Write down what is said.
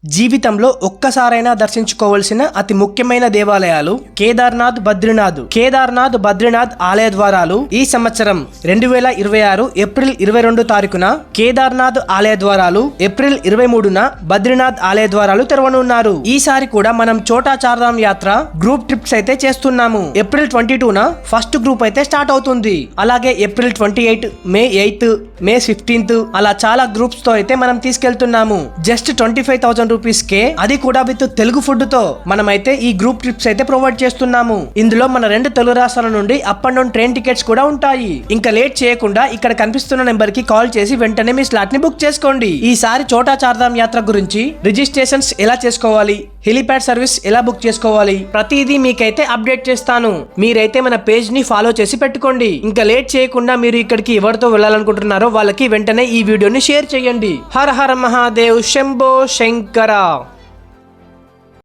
జీవితంలో ఒక్కసారైనా దర్శించుకోవాల్సిన అతి ముఖ్యమైన దేవాలయాలు కేదార్నాథ్ బద్రీనాథ్ ఆలయ ద్వారాలు ఈ సంవత్సరం 2026 ఏప్రిల్ 22 తారీఖున కేదార్నాథ్ ఆలయ ద్వారాలు, ఏప్రిల్ 23న బద్రీనాథ్ ఆలయ ద్వారాలు తెరవనున్నారు. ఈసారి కూడా మనం చోటా చార్ధామ్ యాత్ర గ్రూప్ ట్రిప్స్ అయితే చేస్తున్నాము. ఏప్రిల్ 22న ఫస్ట్ గ్రూప్ అయితే స్టార్ట్ అవుతుంది. అలాగే ఏప్రిల్ 28, మే 8, మే 15 అలా చాలా గ్రూప్స్ తో అయితే మనం తీసుకెళ్తున్నాము. జస్ట్ 25,000 రూపీస్ కే, అది కూడా విత్ తెలుగు ఫుడ్ తో మనమైతే ఈ గ్రూప్ ట్రిప్స్ అయితే ప్రొవైడ్ చేస్తున్నాము. ఇందులో మన 2 తెలుగు రాష్ట్రాల నుండి up and down train tickets కూడా ఉంటాయి. ఇంకా లేట్ చేయకుండా ఇక్కడ కనిపిస్తున్న నెంబర్ కి కాల్ చేసి వెంటనే మీ స్లాట్ ని బుక్ చేసుకోండి. ఈసారి చోటా చార్ధామ్ యాత్ర గురించి రిజిస్ట్రేషన్స్ ఎలా చేసుకోవాలి, హెలిప్యాడ్ సర్వీస్ ఎలా బుక్ చేసుకోవాలి, ప్రతిదీ మీకైతే అప్డేట్ చేస్తాను. మీరైతే మన పేజ్ ని ఫాలో చేసి పెట్టుకోండి. ఇంకా లేట్ చేయకుండా మీరు ఇక్కడికి ఎవరితో వెళ్ళాలనుకుంటున్నారో వాళ్ళకి వెంటనే ఈ వీడియోని షేర్ చేయండి. హర హర మహాదేవ్, శంభో శంకర.